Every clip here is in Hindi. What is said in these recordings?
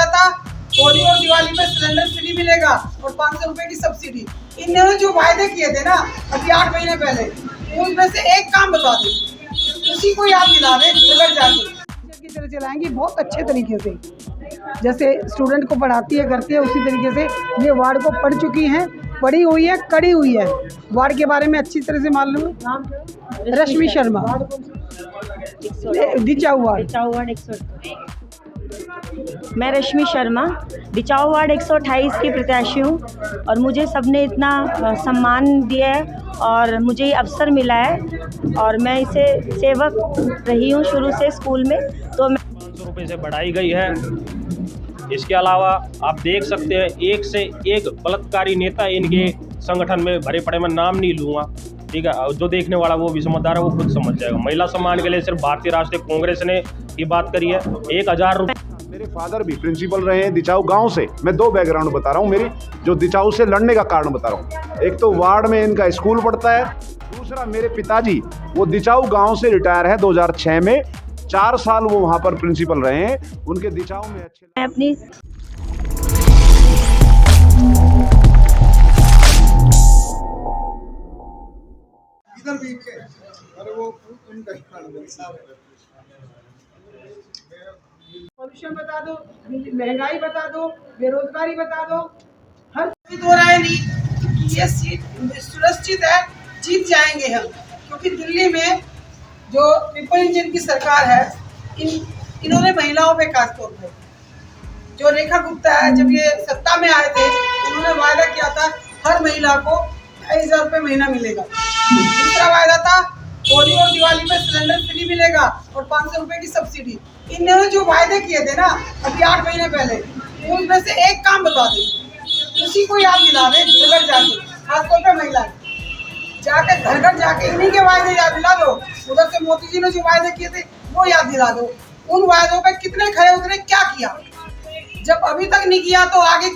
वायदा था होली और दिवाली पे सिलेंडर फ्री मिलेगा और 500 रुपए की सब्सिडी। इन्होंने जो वायदे किए थे ना अभी 8 महीने पहले, उसमें से एक काम बता दें, उसी को याद दिला रहे घर जाके की तरह चलाएंगी बहुत अच्छे तरीके से, जैसे स्टूडेंट को पढ़ाती है करती है उसी तरीके से ये वार्ड को पढ़ चुकी हैं, पढ़ी हुई है, कड़ी हुई है, वार्ड के बारे में अच्छी तरह से मालूम है। रश्मि शर्मा, डिचाऊ वार्ड। मैं रश्मि शर्मा डिचाऊ वार्ड 128 की प्रत्याशी हूँ और मुझे सबने इतना सम्मान दिया है और मुझे ये अवसर मिला है और मैं इसे सेवक रही हूँ शुरू से स्कूल में। तो 500 रुपये से बढ़ाई गई है। इसके अलावा आप देख सकते हैं एक से एक बलात्कारी नेता इनके संगठन में भरे पड़े, मैं नाम नहीं लूँगा, ठीक है, जो देखने वाला वो भी समझदार है, वो खुद समझ जाएगा। महिला सम्मान के लिए सिर्फ भारतीय राष्ट्रीय कांग्रेस ने ये बात करी है। 1000 रुपये। मेरे फादर भी प्रिंसिपल रहे हैं दिचाऊ गांव से। मैं दो बैकग्राउंड बता रहा हूं, मेरी जो दिचाऊ से लड़ने का कारण बता रहा हूं। एक तो वार्ड में इनका स्कूल पढ़ता है, दूसरा मेरे पिताजी वो दिचाऊ गांव से रिटायर है 2006 में, 4 साल वो वहां पर प्रिंसिपल रहे हैं। उनके दिचाऊ में अच्छे मैं अपनी इधर भी अरे वो पॉल्यूशन बता दो, महंगाई बता दो, बेरोजगारी बता दो, हर कोई दो राय नहीं कि ये सीट सुरक्षित है, जीत जाएंगे हम, क्योंकि दिल्ली में जो ट्रिपल इंजन की सरकार है इन्होंने महिलाओं पे खासतौर पर, जो रेखा गुप्ता है जब ये सत्ता में आए थे उन्होंने वायदा किया था हर महिला को 2,500 रुपये महीना मिलेगा। दूसरा वायदा था होली और दिवाली पे सिलेंडर फ्री मिलेगा और 500 रुपए की सब्सिडी। इन्होंने जो वायदे किए थे ना अभी 8 महीने पहले, उसमें से एक काम बता दें, उसी को याद दिला रहे घर जाके, खासतौर पे महिलाएं जाके घर घर जाके इन्हीं के वायदे याद दिला दो। उधर से मोदी जी ने जो वायदे किए थे वो याद दिला दो, उन वायदों पे कितने खरे उतरे, क्या किया। जब अभी तक नहीं किया तो आगे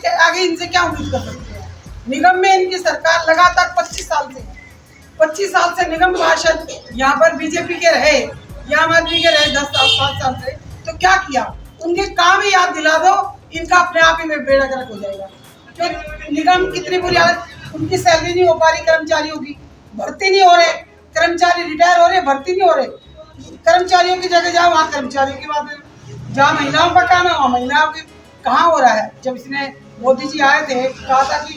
इनसे क्या उम्मीद कर सकते हैं। निगम में इनकी सरकार लगातार 25 साल से निगम पार्षद यहाँ पर बीजेपी के रहे या आम आदमी के रहे 5 साल से, तो क्या किया, उनके काम ही याद दिला दो, इनका अपने आप ही में बेड़ा गर्क हो जाएगा। क्यों निगम कितनी बुरी हालत, उनकी सैलरी नहीं हो पा रही कर्मचारियों की, भर्ती नहीं हो रहे, कर्मचारी रिटायर हो रहे, भर्ती नहीं हो रहे। कर्मचारियों की जगह जाओ वहाँ कर्मचारियों की बात है, जहाँ महिलाओं का काम है वहाँ महिलाओं की कहाँ हो रहा है। जब इसने मोदी जी आए थे कहा था कि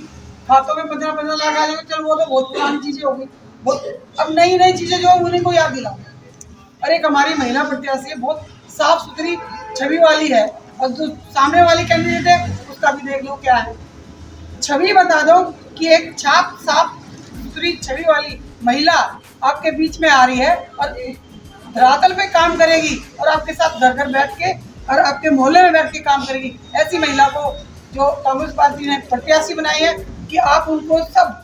खातों में 15-15 लाख आ जाएंगे, चलो वो तो बहुत पुरानी चीजें होगी, अब नई चीजें जो उन्हीं को याद दिलाओ। और एक हमारी महिला प्रत्याशी है, बहुत साफ सुथरी छवि वाली है, और जो सामने वाली कैंडिडेट है उसका भी देख लो क्या है, छवि बता दो कि एक साफ सुथरी छवि वाली महिला आपके बीच में आ रही है और धरातल पे काम करेगी और आपके साथ घर घर बैठ के और आपके मोहल्ले में बैठ के काम करेगी। ऐसी महिला को जो कांग्रेस पार्टी ने प्रत्याशी बनाई है कि आप उनको सब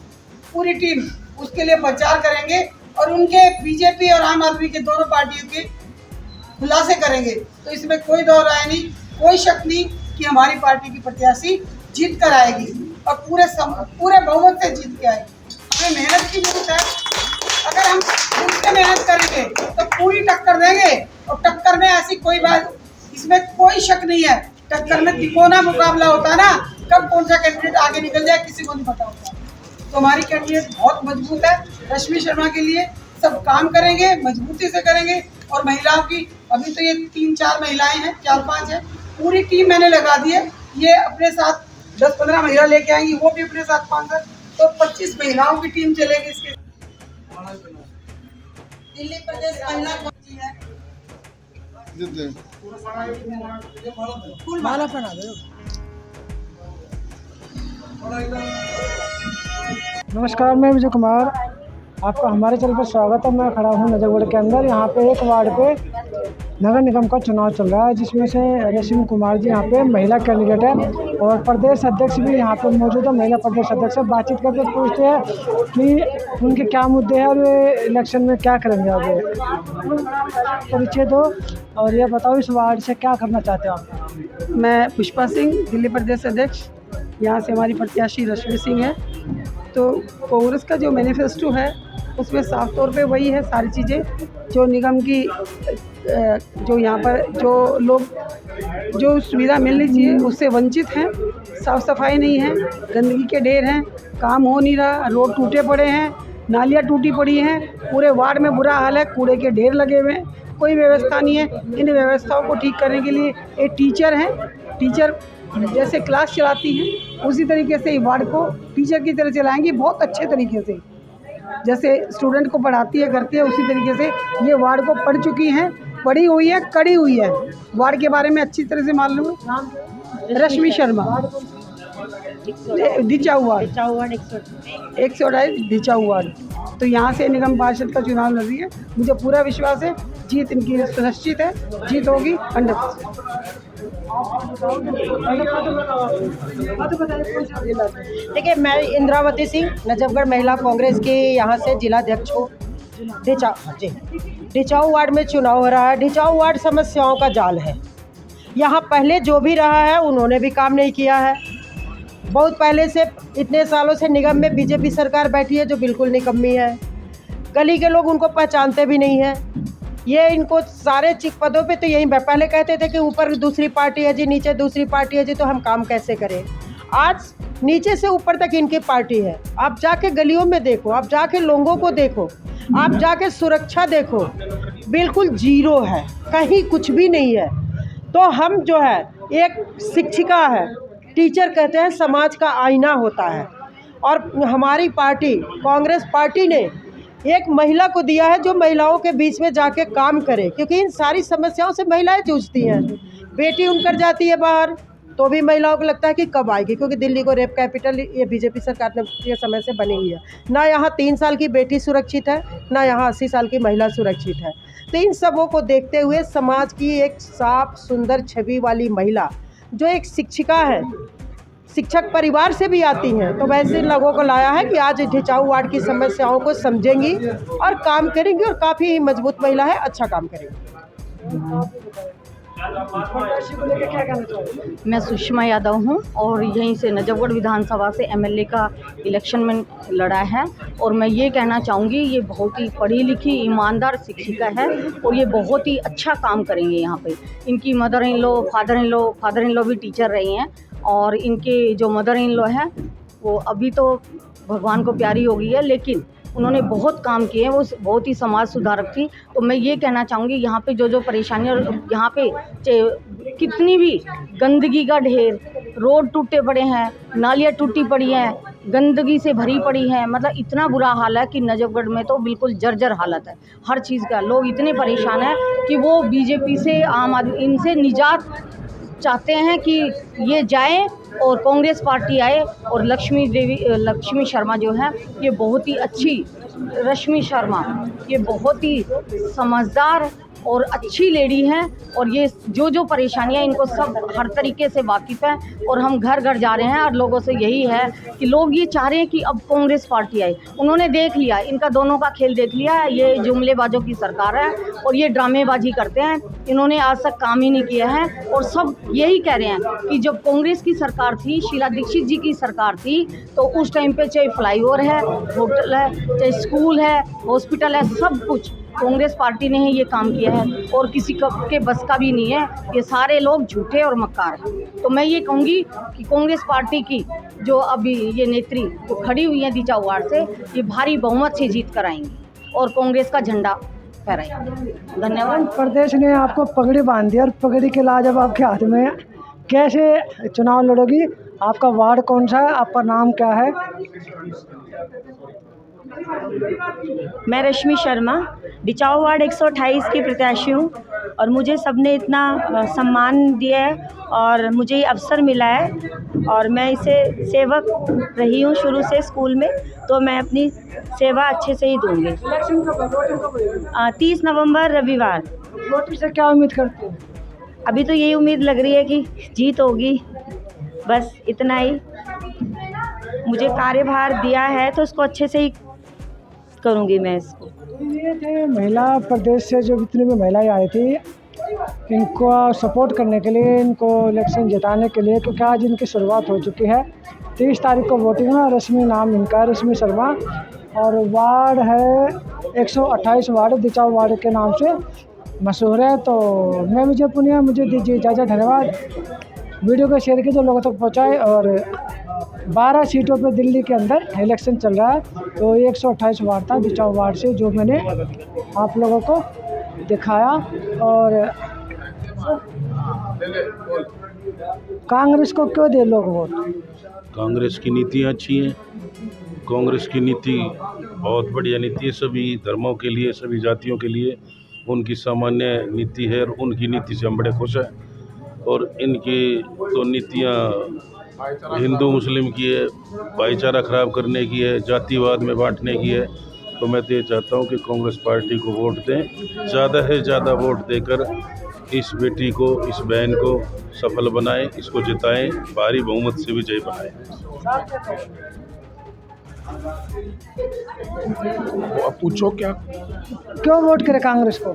पूरी टीम उसके लिए प्रचार करेंगे और उनके बीजेपी और आम आदमी के दोनों पार्टियों के खुलासे करेंगे। तो इसमें कोई दो राय नहीं, कोई शक नहीं कि हमारी पार्टी की प्रत्याशी जीत कर आएगी और पूरे बहुमत से जीत के आएगी। हमें मेहनत की जरूरत है, अगर हम खुद से मेहनत करेंगे तो पूरी टक्कर देंगे। और टक्कर में ऐसी कोई बात, इसमें कोई शक नहीं है, टक्कर में तिकोना मुकाबला होता है ना, कब कौन सा कैंडिडेट आगे निकल जाए किसी को नहीं पता होता। तो हमारी कैंडिडेट बहुत मजबूत है, रश्मि शर्मा के लिए सब काम करेंगे, मजबूती से करेंगे। और महिलाओं की अभी तो ये 3-4 महिलाएं हैं, 4-5 है, पूरी टीम मैंने लगा दी है। ये अपने साथ 10-15 महिला लेके आएंगी, वो भी अपने साथ 5 तो 25 महिलाओं की टीम चलेगी। इसके दिल्ली प्रदेश महिला कमेटी है, माला पहना दो। नमस्कार, मैं विजय कुमार, आपका हमारे चैनल पर स्वागत है। मैं खड़ा हूँ नजरगढ़ के अंदर। यहाँ पे एक वार्ड पे नगर निगम का चुनाव चल रहा है, जिसमें से रश्मि कुमार जी यहाँ पे महिला कैंडिडेट है और प्रदेश अध्यक्ष भी यहाँ पे मौजूद है। महिला प्रदेश अध्यक्ष से बातचीत करके पूछते हैं कि उनके क्या मुद्दे हैं और वे इलेक्शन में क्या करेंगे आगे। परिचय दो और ये बताओ इस वार्ड से क्या करना चाहते हो आप। मैं पुष्पा सिंह, दिल्ली प्रदेश अध्यक्ष, यहाँ से हमारी प्रत्याशी रश्मि सिंह है। तो कांग्रेस का जो मैनिफेस्टो है उसमें साफ तौर पे वही है सारी चीज़ें जो निगम की जो यहाँ पर जो लोग जो सुविधा मिलनी चाहिए उससे वंचित हैं। साफ़ सफाई नहीं है, गंदगी के ढेर हैं, काम हो नहीं रहा, रोड टूटे पड़े हैं, नालियाँ टूटी पड़ी हैं, पूरे वार्ड में बुरा हाल है, कूड़े के ढेर लगे हुए हैं, कोई व्यवस्था नहीं है। इन व्यवस्थाओं को ठीक करने के लिए एक टीचर हैं, टीचर जैसे क्लास चलाती हैं उसी तरीके से वार्ड को टीचर की तरह चलाएंगी, बहुत अच्छे तरीके से जैसे स्टूडेंट को पढ़ाती है करती है उसी तरीके से ये वार्ड को पढ़ चुकी हैं, पढ़ी हुई है, कड़ी हुई है, वार्ड के बारे में अच्छी तरह से मालूम है। रश्मि शर्मा, डिचाऊ वार्ड 128 डिचाऊ वार्ड। तो यहाँ से निगम पार्षद का चुनाव लड़ रही है, मुझे पूरा विश्वास है जीत इनकी सुनिश्चित है, जीत होगी 100%। देखिए, मैं इंद्रावती सिंह नजफगढ़ महिला कांग्रेस के यहाँ से जिलाध्यक्ष हूँ। डिचाऊ वार्ड में चुनाव हो रहा है। डिचाऊ वार्ड समस्याओं का जाल है। यहाँ पहले जो भी रहा है उन्होंने भी काम नहीं किया है। बहुत पहले से इतने सालों से निगम में बीजेपी सरकार बैठी है जो बिल्कुल निकम्मी है। गली के लोग उनको पहचानते भी नहीं हैं। ये इनको सारे चिक पदों पे तो यही पहले कहते थे कि ऊपर दूसरी पार्टी है जी, नीचे दूसरी पार्टी है जी, तो हम काम कैसे करें। आज नीचे से ऊपर तक इनकी पार्टी है। आप जाके गलियों में देखो, आप जाके लोगों को देखो, आप जाके सुरक्षा देखो, बिल्कुल जीरो है, कहीं कुछ भी नहीं है। तो हम जो है, एक शिक्षिका है, टीचर कहते हैं समाज का आईना होता है, और हमारी पार्टी कांग्रेस पार्टी ने एक महिला को दिया है जो महिलाओं के बीच में जाके काम करे, क्योंकि इन सारी समस्याओं से महिलाएं जूझती हैं। बेटी उनकर जाती है बाहर तो भी महिलाओं को लगता है कि कब आएगी, क्योंकि दिल्ली को रेप कैपिटल ये बीजेपी सरकार के समय से बनी हुई है। ना यहाँ 3 साल की बेटी सुरक्षित है, ना यहाँ 80 साल की महिला सुरक्षित है। तो इन सबों को देखते हुए समाज की एक साफ सुंदर छवि वाली महिला जो एक शिक्षिका है, शिक्षक परिवार से भी आती हैं, तो वैसे लोगों को लाया है कि आज डिचाऊ वार्ड की समस्याओं को समझेंगी और काम करेंगी, और काफ़ी मजबूत महिला है, अच्छा काम करेंगी। मैं सुषमा यादव हूं और यहीं से नजफगढ़ विधानसभा से एमएलए का इलेक्शन में लड़ा है। और मैं ये कहना चाहूँगी, ये बहुत ही पढ़ी लिखी ईमानदार शिक्षिका है और ये बहुत ही अच्छा काम करेंगे यहाँ पे। इनकी mother in law, father in law भी टीचर रही हैं, और इनके जो मदर इन लॉ है वो अभी तो भगवान को प्यारी हो गई है, लेकिन उन्होंने बहुत काम किए हैं, वो बहुत ही समाज सुधारक थी। तो मैं ये कहना चाहूँगी, यहाँ पे जो परेशानियाँ, यहाँ पे कितनी भी गंदगी का ढेर, रोड टूटे पड़े हैं, नालियाँ टूटी पड़ी हैं, गंदगी से भरी पड़ी हैं, मतलब इतना बुरा हाल है कि नजफगढ़ में तो बिल्कुल जर्जर हालत है हर चीज़ का। लोग इतने परेशान हैं कि वो बीजेपी से, आम आदमी, इनसे निजात चाहते हैं कि ये जाए और कांग्रेस पार्टी आए। और लक्ष्मी शर्मा जो है, ये बहुत ही अच्छी, रश्मि शर्मा ये बहुत ही समझदार और अच्छी लेडी हैं, और ये जो परेशानियां, इनको सब हर तरीके से वाकिफ़ हैं। और हम घर घर जा रहे हैं और लोगों से यही है कि लोग ये चाह रहे हैं कि अब कांग्रेस पार्टी आए। उन्होंने देख लिया, इनका दोनों का खेल देख लिया, ये जुमलेबाजों की सरकार है और ये ड्रामेबाजी करते हैं। इन्होंने आज तक काम ही नहीं किया है, और सब यही कह रहे हैं कि जब कांग्रेस की सरकार थी, शीला दीक्षित जी की सरकार थी, तो उस टाइम पे चाहे फ्लाईओवर है, होटल है, चाहे स्कूल है, हॉस्पिटल है, सब कुछ कांग्रेस पार्टी ने ही ये काम किया है, और किसी के बस का भी नहीं है। ये सारे लोग झूठे और मक्कार हैं। तो मैं ये कहूँगी कि कांग्रेस पार्टी की जो अभी ये नेत्री जो खड़ी हुई है डिचाऊ वार्ड से, ये भारी बहुमत से जीत कर आएंगी और कांग्रेस का झंडा फहराएंगे। धन्यवाद। प्रदेश ने आपको पगड़ी बांध दी और पगड़ी के लाजब आपके हाथ में है, कैसे चुनाव लड़ोगी? आपका वार्ड कौन सा है, आपका नाम क्या है? मैं रश्मि शर्मा डिचाऊ वार्ड 128 की प्रत्याशी हूँ, और मुझे सबने इतना सम्मान दिया है और मुझे ये अवसर मिला है, और मैं इसे सेवक रही हूँ शुरू से स्कूल में, तो मैं अपनी सेवा अच्छे से ही दूँगी। 30 नवंबर रविवार। वोटर से क्या उम्मीद करते हैं? अभी तो यही उम्मीद लग रही है कि जीत होगी, बस इतना ही। मुझे कार्यभार दिया है तो उसको अच्छे से ही करूँगी मैं इसको। ये थे महिला प्रदेश से, जो जितनी भी महिलाएं आई थी, इनको सपोर्ट करने के लिए, इनको इलेक्शन जिताने के लिए, क्योंकि आज इनकी शुरुआत हो चुकी है। 30 तारीख को वोटिंग है। रश्मि नाम इनका, रश्मि शर्मा, और वार्ड है 128 वार्ड दिचाऊ वार्ड के नाम से मशहूर है। तो मैं विजय पुनिया, मुझे दीजिए इजाज़त, धन्यवाद। वीडियो को शेयर कीजिए, लोगों तक पहुँचाए। और 12 सीटों पे दिल्ली के अंदर इलेक्शन चल रहा है, तो 128 वार्ड था दिचाऊ वार्ड से, जो मैंने आप लोगों को दिखाया। और कांग्रेस को क्यों दे लोग वोट? कांग्रेस की नीतियाँ अच्छी हैं। कांग्रेस की नीति बहुत बढ़िया नीति है, सभी धर्मों के लिए, सभी जातियों के लिए उनकी सामान्य नीति है और उनकी नीति से हम बड़े खुश हैं। और इनकी तो नीतियाँ हिंदू मुस्लिम की है, भाईचारा ख़राब करने की है, जातिवाद में बांटने की है। तो मैं तो ये चाहता हूँ कि कांग्रेस पार्टी को वोट दें, ज़्यादा से ज़्यादा वोट देकर इस बेटी को, इस बहन को सफल बनाएं, इसको जिताएं, भारी बहुमत से विजयी बनाएं। अब पूछो क्या? क्यों वोट करें कांग्रेस को?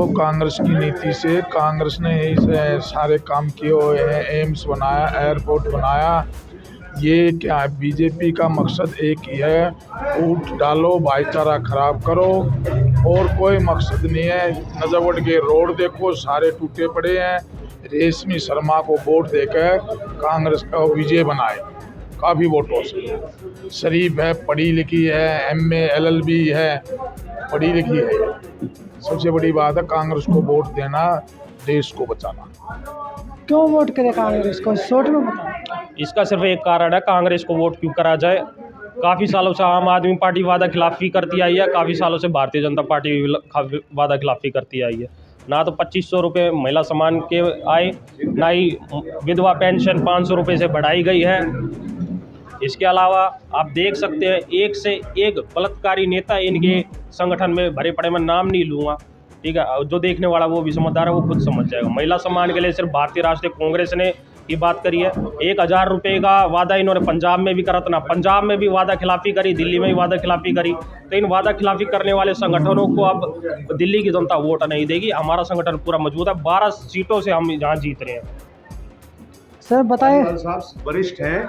कांग्रेस की नीति से, कांग्रेस ने इसे सारे काम किए हुए हैं, एम्स बनाया, एयरपोर्ट बनाया। ये क्या है, बीजेपी का मकसद एक ही है, वोट डालो, भाईचारा खराब करो, और कोई मकसद नहीं है। नजरगढ़ के रोड देखो, सारे टूटे पड़े हैं। रेशमी शर्मा को वोट देकर कांग्रेस का विजय बनाए, काफ़ी वोटों से। शरीफ है, पढ़ी लिखी है, MA LLB है, पढ़ी लिखी है। सबसे बड़ी बात है कांग्रेस को वोट देना, देश को बचाना। क्यों वोट करें कांग्रेस को, शॉर्ट में बताओ। इसका सिर्फ एक कारण है, कांग्रेस को वोट क्यों करा जाए। काफ़ी सालों से आम आदमी पार्टी वादा खिलाफी करती आई है, काफ़ी सालों से भारतीय जनता पार्टी वादा खिलाफी करती आई है। ना तो 2500 रुपये महिला सम्मान के आए, ना ही विधवा पेंशन 500 रुपये से बढ़ाई गई है। इसके अलावा आप देख सकते हैं, एक से एक बलात्कारी नेता इनके संगठन में भरे पड़े, मैं नाम नहीं लूँगा, ठीक है। जो देखने वाला वो भी समझदार है, वो खुद समझ जाएगा। महिला सम्मान के लिए सिर्फ भारतीय राष्ट्रीय कांग्रेस ने ये बात करी है। 1000 रुपये का वादा इन्होंने पंजाब में भी करा था, ना पंजाब में भी वादा खिलाफी करी, दिल्ली में भी वादा खिलाफी करी। तो इन वादा खिलाफी करने वाले संगठनों को अब दिल्ली की जनता वोट नहीं देगी। हमारा संगठन पूरा मजबूत है, 12 सीटों से हम यहाँ जीत रहे हैं। सर बताएं। साहब वरिष्ठ हैं,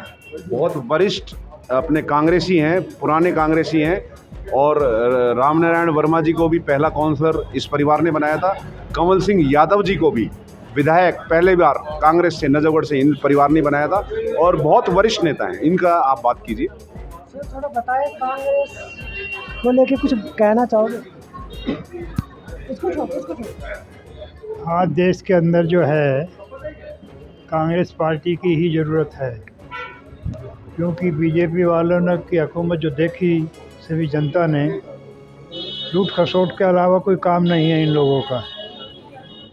बहुत वरिष्ठ अपने कांग्रेसी हैं, पुराने कांग्रेसी हैं। और रामनारायण वर्मा जी को भी पहला काउंसलर इस परिवार ने बनाया था। कंवल सिंह यादव जी को भी विधायक पहले बार कांग्रेस से, नजरगढ़ से, इन परिवार ने बनाया था। और बहुत वरिष्ठ नेता हैं, इनका आप बात कीजिए। सर थोड़ा बताएं, कांग्रेस को लेके कुछ कहना चाहोगे? आज देश के अंदर जो है कांग्रेस पार्टी की ही ज़रूरत है, क्योंकि बीजेपी वालों ने की हुकूमत जो देखी, सभी जनता ने, लूट खसोट के अलावा कोई काम नहीं है इन लोगों का।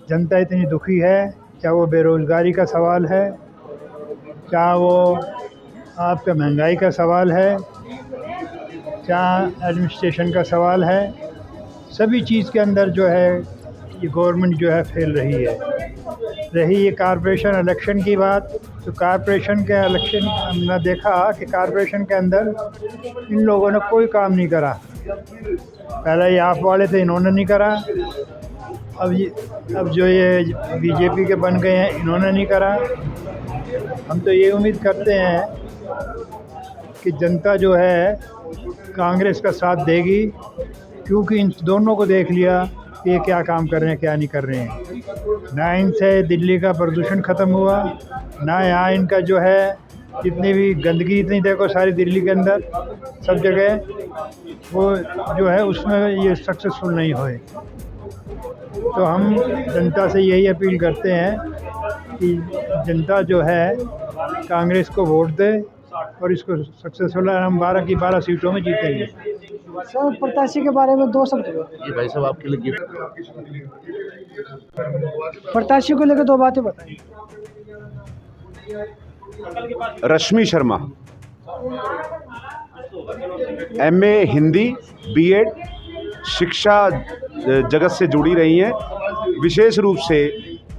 जनता इतनी दुखी है, चाहे वो बेरोज़गारी का सवाल है, चाहे वो आपका महंगाई का सवाल है, चाहे एडमिनिस्ट्रेशन का सवाल है। सभी चीज़ के अंदर जो है ये गवर्नमेंट जो है फेल रही है। रही ये कॉरपोरेशन इलेक्शन की बात, तो कॉरपोरेशन के इलेक्शन हमने देखा कि कॉरपोरेशन के अंदर इन लोगों ने कोई काम नहीं करा। पहले ये आप वाले थे, इन्होंने नहीं करा। अब जो ये बीजेपी के बन गए हैं, इन्होंने नहीं करा। हम तो ये उम्मीद करते हैं कि जनता जो है कांग्रेस का साथ देगी, क्योंकि इन दोनों को देख लिया कि ये क्या काम कर रहे हैं, क्या नहीं कर रहे हैं। ना इनसे दिल्ली का प्रदूषण ख़त्म हुआ, ना यहाँ इनका जो है जितनी भी गंदगी, इतनी देखो सारी दिल्ली के अंदर सब जगह, वो जो है उसमें ये सक्सेसफुल नहीं हुए। तो हम जनता से यही अपील करते हैं कि जनता जो है कांग्रेस को वोट दे और इसको सक्सेसफुल हम 12 की 12 सीटों में जीतेंगे। सर प्रत्याशी के बारे में 2 शब्द। ये भाई साहब आपके लिए गिफ्ट। प्रत्याशी को लेकर 2 बातें बताइए। रश्मि शर्मा, MA हिंदी, B.Ed, शिक्षा जगत से जुड़ी रही हैं। विशेष रूप से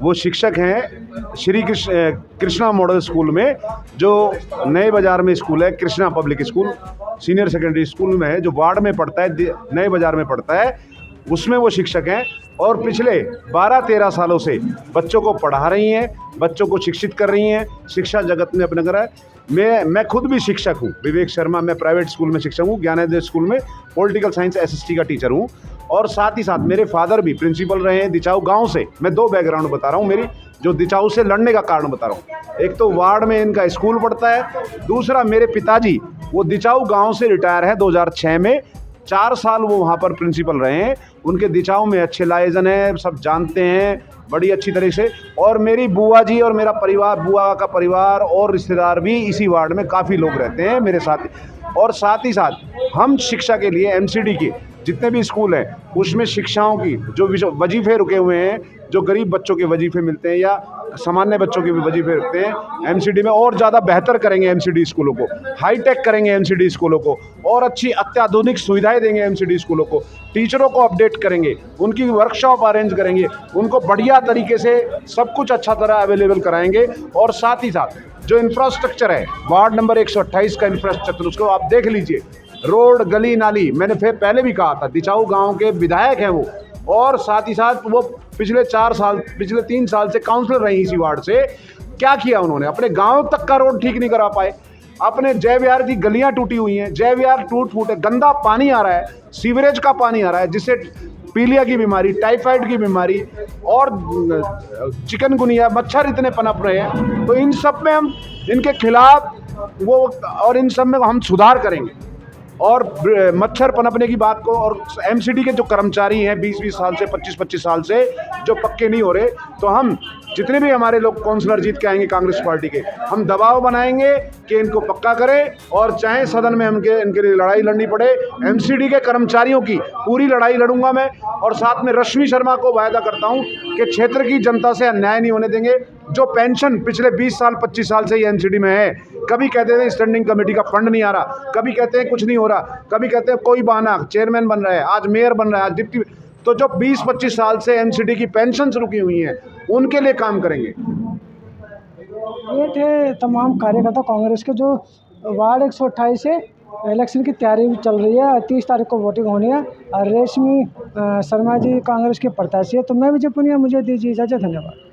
वो शिक्षक हैं श्री कृष्णा मॉडल स्कूल में, जो नए बाज़ार में स्कूल है, Krishna public school senior secondary school में है, जो वार्ड में पड़ता है, नए बाज़ार में पड़ता है। उसमें वो शिक्षक हैं और पिछले 12-13 सालों से बच्चों को पढ़ा रही हैं, बच्चों को शिक्षित कर रही हैं, शिक्षा जगत में अपना करा है। मैं खुद भी शिक्षक हूँ, विवेक शर्मा, मैं प्राइवेट स्कूल में शिक्षक हूँ, ज्ञानोदय स्कूल में पॉलिटिकल साइंस एसएसटी का टीचर हूँ। और साथ ही साथ मेरे फादर भी प्रिंसिपल रहे हैं दिचाऊ गांव से। मैं 2 बैकग्राउंड बता रहा हूँ मेरी, जो दिचाऊ से लड़ने का कारण बता रहा हूँ। एक तो वार्ड में इनका स्कूल पढ़ता है, दूसरा मेरे पिताजी वो दिचाऊ गांव से रिटायर है 2006 में, 4 साल वो वहाँ पर प्रिंसिपल रहे हैं। उनके दिचाऊ में अच्छे लायजन हैं, सब जानते हैं बड़ी अच्छी तरह से। और मेरी बुआ जी और मेरा परिवार, बुआ का परिवार और रिश्तेदार भी इसी वार्ड में काफ़ी लोग रहते हैं मेरे साथ। और साथ ही साथ हम शिक्षा के लिए एमसीडी के जितने भी स्कूल हैं उसमें शिक्षाओं की जो वजीफे रुके हुए हैं, जो गरीब बच्चों के वजीफे मिलते हैं या सामान्य बच्चों के भी वजीफे रखते हैं, एमसीडी में और ज़्यादा बेहतर करेंगे एमसीडी स्कूलों को, हाईटेक करेंगे एमसीडी स्कूलों को, और अच्छी अत्याधुनिक सुविधाएं देंगे एमसीडी स्कूलों को। टीचरों को अपडेट करेंगे, उनकी वर्कशॉप अरेंज करेंगे, उनको बढ़िया तरीके से सब कुछ अच्छा तरह अवेलेबल कराएंगे। और साथ ही साथ जो इंफ्रास्ट्रक्चर है वार्ड नंबर 128 का इंफ्रास्ट्रक्चर, उसको आप देख लीजिए, रोड, गली नाली, मैंने फिर पहले भी कहा था दिचाऊ गाँव के विधायक हैं वो, और साथ ही साथ वो पिछले 3 साल से काउंसलर रही इसी वार्ड से। क्या किया उन्होंने? अपने गांव तक का रोड ठीक नहीं करा पाए, अपने जय विहार की गलियां टूटी हुई हैं, जय विहार टूट फूट है, गंदा पानी आ रहा है, सीवरेज का पानी आ रहा है, जिससे पीलिया की बीमारी, टाइफाइड की बीमारी और चिकनगुनिया, मच्छर इतने पनप रहे हैं। तो इन सब में हम इनके खिलाफ और इन सब में हम सुधार करेंगे। और मच्छर पनपने की बात को, और एमसीडी के जो कर्मचारी हैं 20-20 साल से, 25-25 साल से जो पक्के नहीं हो रहे, तो हम जितने भी हमारे लोग काउंसलर जीत के आएंगे कांग्रेस पार्टी के, हम दबाव बनाएंगे कि इनको पक्का करें, और चाहे सदन में इनके लिए लड़ाई लड़नी पड़े। एमसीडी के कर्मचारियों की पूरी लड़ाई लड़ूंगा मैं, और साथ में रश्मि शर्मा को वायदा करता हूं कि क्षेत्र की जनता से अन्याय नहीं होने देंगे। जो पेंशन पिछले 20 साल 25 साल से ये एमसीडी में है, कभी कहते थे स्टैंडिंग कमेटी का फंड नहीं आ रहा, कभी कहते हैं कुछ नहीं हो रहा, कभी कहते हैं कोई बहाना, चेयरमैन बन रहा है, आज मेयर बन रहा है, आज डिप्टी। तो जो 20-25 साल से एमसीडी की पेंशन रुकी हुई हैं, उनके लिए काम करेंगे। ये थे तमाम कार्यकर्ता कांग्रेस के जो वार्ड 128 से इलेक्शन की तैयारी भी चल रही है। 30 तारीख को वोटिंग होनी है और रेशमी शर्मा जी कांग्रेस के प्रत्याशी है। तो मैं विजय पुनिया, मुझे दीजिए इजाज़त, धन्यवाद।